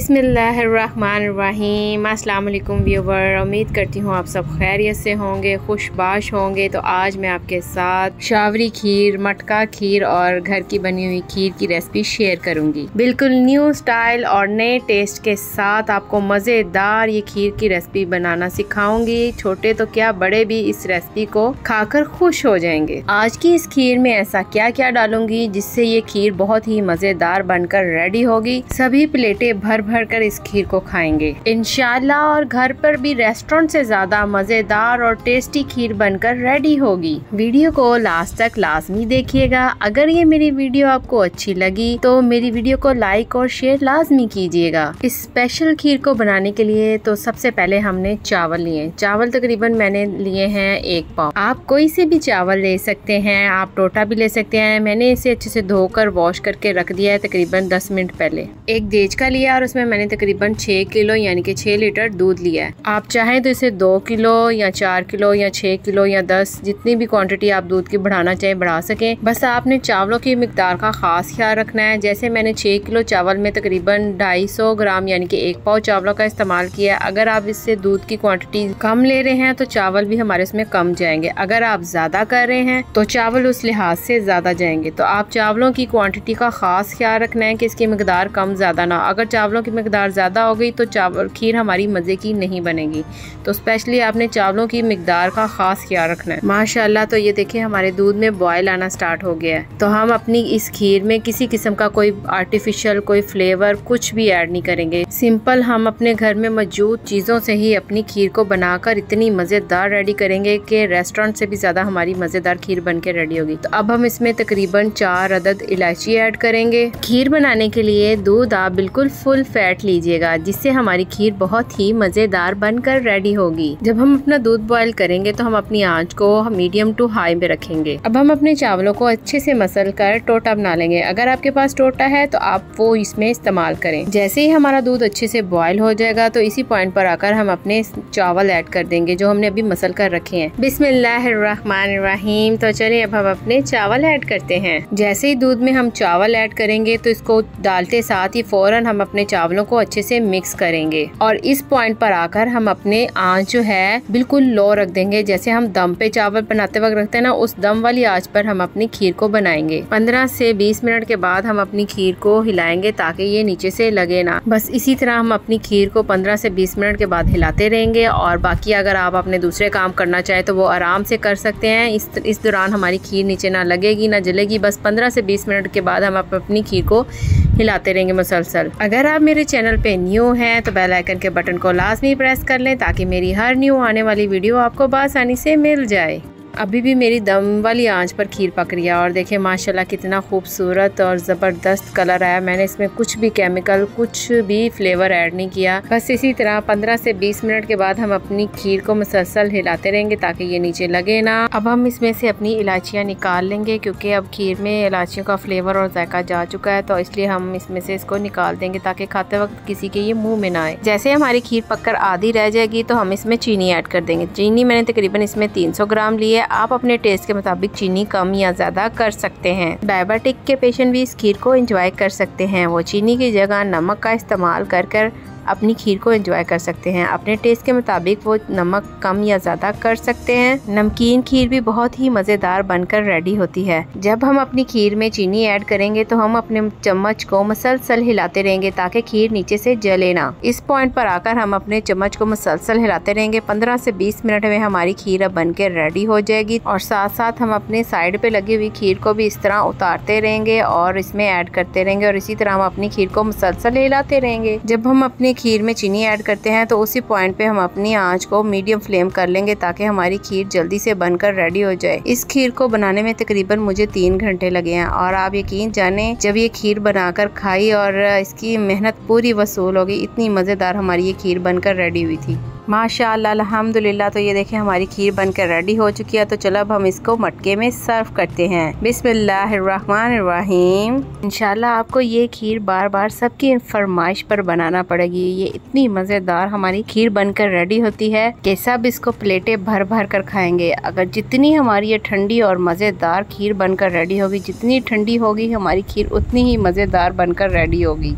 बिस्मिल्लाहिर्रहमानिर्रहीम। अस्सलाम वालेकुम व्यूवर, उम्मीद करती हूँ आप सब खैरियत से होंगे, खुशबाश होंगे। तो आज मैं आपके साथ शावरी खीर, मटका खीर और घर की बनी हुई खीर की रेसिपी शेयर करूंगी। बिल्कुल न्यू स्टाइल और नए टेस्ट के साथ आपको मज़ेदार ये खीर की रेसिपी बनाना सिखाऊंगी। छोटे तो क्या बड़े भी इस रेसिपी को खाकर खुश हो जाएंगे। आज की इस खीर में ऐसा क्या क्या डालूंगी जिससे ये खीर बहुत ही मज़ेदार बनकर रेडी होगी। सभी प्लेटें भर भर कर इस खीर को खाएंगे इंशाल्लाह, और घर पर भी रेस्टोरेंट से ज्यादा मजेदार और टेस्टी खीर बनकर रेडी होगी। वीडियो को लास्ट तक लाजमी देखिएगा। अगर ये मेरी वीडियो आपको अच्छी लगी तो मेरी वीडियो को लाइक और शेयर लाजमी कीजिएगा। इस स्पेशल खीर को बनाने के लिए तो सबसे पहले हमने चावल लिए। चावल तकरीबन मैंने लिए हैं 1 पाव। आप कोई से भी चावल ले सकते हैं, आप टोटा भी ले सकते हैं। मैंने इसे अच्छे से धोकर वॉश करके रख दिया है तकरीबन 10 मिनट पहले। एक देचका लिया और उसमें मैंने तकरीबन 6 किलो यानी कि 6 लीटर दूध लिया है। आप चाहें तो इसे 2 किलो या 4 किलो या 6 किलो या 10, जितनी भी क्वांटिटी आप दूध की बढ़ाना चाहें बढ़ा सकें। बस आपने चावलों की मिकदार का खास ख्याल रखना है। जैसे मैंने 6 किलो चावल में तकरीबन 250 ग्राम यानी कि 1 पाव चावलों का इस्तेमाल किया। अगर आप इससे दूध की क्वांटिटी कम ले रहे हैं तो चावल भी हमारे इसमें कम जाएंगे। अगर आप ज्यादा कर रहे हैं तो चावल उस लिहाज से ज्यादा जाएंगे। तो आप चावलों की क्वांटिटी का खास ख्याल रखना है कि इसकी मिकदार कम ज्यादा ना। अगर चावलों की मिकदार ज़्यादा हो गई तो चावल खीर हमारी मज़े की नहीं बनेगी। तो स्पेशली आपने चावलों की मिकदार का खास ख्याल रखना है। माशाल्लाह, तो ये देखिए हमारे दूध में बॉयल आना स्टार्ट हो गया है। तो हम अपनी इस खीर में किसी किस्म का कोई आर्टिफिशियल कोई फ्लेवर कुछ भी ऐड नहीं करेंगे। सिंपल हम अपने घर में मौजूद चीज़ों से ही अपनी खीर को बनाकर इतनी मज़ेदार रेडी करेंगे कि रेस्टोरेंट से भी ज़्यादा हमारी मज़ेदार खीर बन के रेडी होगी। तो अब हम इसमें तकरीबन 4 अदद इलायची ऐड करेंगे। खीर बनाने के लिए दूध आप बिल्कुल फुल फैट लीजिएगा, जिससे हमारी खीर बहुत ही मजेदार बनकर रेडी होगी। जब हम अपना दूध बॉयल करेंगे तो हम अपनी आंच को मीडियम टू हाई में रखेंगे। अब हम अपने चावलों को अच्छे से मसल कर टोटा बना लेंगे। अगर आपके पास टोटा है तो आप वो इसमें इस्तेमाल करें। जैसे ही हमारा दूध अच्छे से बॉयल हो जाएगा तो इसी पॉइंट पर आकर हम अपने चावल ऐड कर देंगे जो हमने अभी मसल कर रखे हैं। बिस्मिल्लाहिर्रहमानिर्रहीम। तो चलिए अब हम अपने चावल ऐड करते हैं। जैसे ही दूध में हम चावल ऐड करेंगे तो इसको डालते साथ ही फौरन हम अपने चावलों को अच्छे से मिक्स करेंगे और इस पॉइंट पर आकर हम अपने आंच जो है बिल्कुल लो रख देंगे। जैसे हम दम पे चावल बनाते वक्त रखते हैं ना, उस दम वाली आंच पर हम अपनी खीर को बनाएंगे। 15 से 20 मिनट के बाद हम अपनी खीर को हिलाएंगे ताकि ये नीचे से लगे ना। बस इसी तरह हम अपनी खीर को 15 से 20 मिनट के बाद हिलाते रहेंगे। और बाकी अगर आप अपने दूसरे काम करना चाहें तो वो आराम से कर सकते हैं। इस दौरान हमारी खीर नीचे ना लगेगी ना जलेगी। बस 15 से 20 मिनट के बाद हम अपनी खीर को हिलाते रहेंगे मुसलसल। अगर आप मेरे चैनल पे न्यू हैं तो बेल आइकन के बटन को लाजमी प्रेस कर लें ताकि मेरी हर न्यू आने वाली वीडियो आपको बआसानी से मिल जाए। अभी भी मेरी दम वाली आंच पर खीर पक रही है और देखिए माशाल्लाह कितना खूबसूरत और ज़बरदस्त कलर आया। मैंने इसमें कुछ भी केमिकल कुछ भी फ्लेवर ऐड नहीं किया। बस इसी तरह 15 से 20 मिनट के बाद हम अपनी खीर को मुसलसल हिलाते रहेंगे ताकि ये नीचे लगे ना। अब हम इसमें से अपनी इलायचियाँ निकाल लेंगे क्योंकि अब खीर में इलायचियों का फ्लेवर और जायका जा चुका है। तो इसलिए हम इसमें से इसको निकाल देंगे ताकि खाते वक्त किसी के ये मुँह में ना आए। जैसे हमारी खीर पककर आधी रह जाएगी तो हम इसमें चीनी ऐड कर देंगे। चीनी मैंने तकरीबन इसमें 300 ग्राम ली है। आप अपने टेस्ट के मुताबिक चीनी कम या ज्यादा कर सकते हैं। डायबिटिक के पेशेंट भी इस खीर को एंजॉय कर सकते हैं। वो चीनी की जगह नमक का इस्तेमाल कर अपनी खीर को एंजॉय कर सकते हैं। अपने टेस्ट के मुताबिक वो नमक कम या ज्यादा कर सकते हैं। नमकीन खीर भी बहुत ही मजेदार बनकर रेडी होती है। जब हम अपनी खीर में चीनी ऐड करेंगे तो हम अपने चम्मच को मुसलसल हिलाते रहेंगे ताकि खीर नीचे से जले ना। इस पॉइंट पर आकर हम अपने चम्मच को मुसलसल हिलाते रहेंगे। 15 से 20 मिनट में हमारी खीर अब बनकर रेडी हो जाएगी और साथ साथ हम अपने साइड पे लगी हुई खीर को भी इस तरह उतारते रहेंगे और इसमें ऐड करते रहेंगे और इसी तरह हम अपनी खीर को मुसलसल हिलाते रहेंगे। जब हम अपनी खीर में चीनी ऐड करते हैं तो उसी पॉइंट पे हम अपनी आंच को मीडियम फ्लेम कर लेंगे ताकि हमारी खीर जल्दी से बनकर रेडी हो जाए। इस खीर को बनाने में तकरीबन मुझे 3 घंटे लगे हैं और आप यकीन जाने जब ये खीर बनाकर खाई और इसकी मेहनत पूरी वसूल होगी। इतनी मजेदार हमारी ये खीर बनकर रेडी हुई थी माशाअल्लाह अल्हम्दुलिल्लाह। तो ये देखें हमारी खीर बनकर रेडी हो चुकी है। तो चलो अब हम इसको मटके में सर्व करते हैं। बिस्मिल्लाहिर्रहमानिर्रहीम। इंशाल्लाह आपको ये खीर बार बार सबकी फरमाइश पर बनाना पड़ेगी। ये इतनी मज़ेदार हमारी खीर बनकर रेडी होती है कि सब इसको प्लेटें भर भर कर खाएंगे। अगर जितनी हमारी ये ठंडी और मज़ेदार खीर बनकर रेडी होगी, जितनी ठंडी होगी हमारी खीर उतनी ही मज़ेदार बनकर रेडी होगी।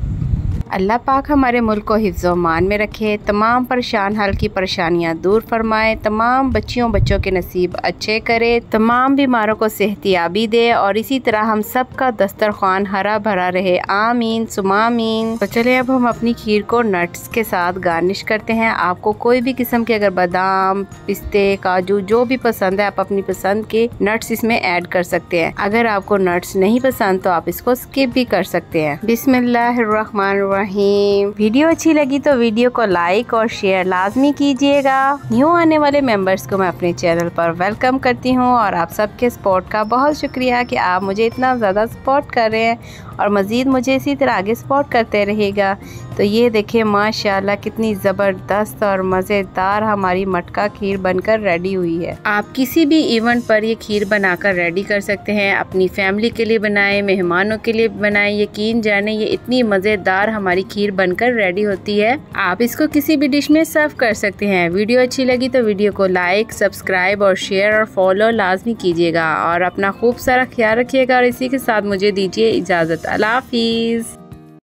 अल्लाह पाक हमारे मुल्क को हिफ्ज़-ओ-मान में रखे, तमाम परेशान हाल की परेशानियाँ दूर फरमाए, तमाम बच्चों के नसीब अच्छे करे, तमाम बीमारों को सेहतियाबी दे और इसी तरह हम सब का दस्तरखान हरा भरा रहे। आमीन सुमा आमीन। तो चले अब हम अपनी खीर को नट्स के साथ गार्निश करते हैं। आपको कोई भी किस्म के अगर बादाम, पिस्ते, काजू जो भी पसंद है आप अपनी पसंद के नट्स इसमें ऐड कर सकते हैं। अगर आपको नट्स नहीं पसंद तो आप इसको स्किप भी कर सकते हैं। बिस्मिल्लाहिर्रहमानिर्रहीम। वीडियो अच्छी लगी तो वीडियो को लाइक और शेयर लाजमी कीजिएगा। न्यू आने वाले मेंबर्स को मैं अपने चैनल पर वेलकम करती हूँ और आप सबके सपोर्ट का बहुत शुक्रिया कि आप मुझे इतना ज़्यादा सपोर्ट कर रहे हैं और मज़ीद मुझे इसी तरह आगे सपोर्ट करते रहेगा। तो ये देखिए माशाल्लाह कितनी ज़बरदस्त और मज़ेदार हमारी मटका खीर बनकर रेडी हुई है। आप किसी भी इवेंट पर ये खीर बनाकर रेडी कर सकते हैं। अपनी फैमिली के लिए बनाएं, मेहमानों के लिए बनाएं। यकीन जाने ये इतनी मज़ेदार हमारी खीर बनकर रेडी होती है। आप इसको किसी भी डिश में सर्व कर सकते हैं। वीडियो अच्छी लगी तो वीडियो को लाइक, सब्सक्राइब और शेयर और फॉलो लाजमी कीजिएगा और अपना खूब सारा ख्याल रखिएगा और इसी के साथ मुझे दीजिए इजाज़त। अल्लाह हाफिज़।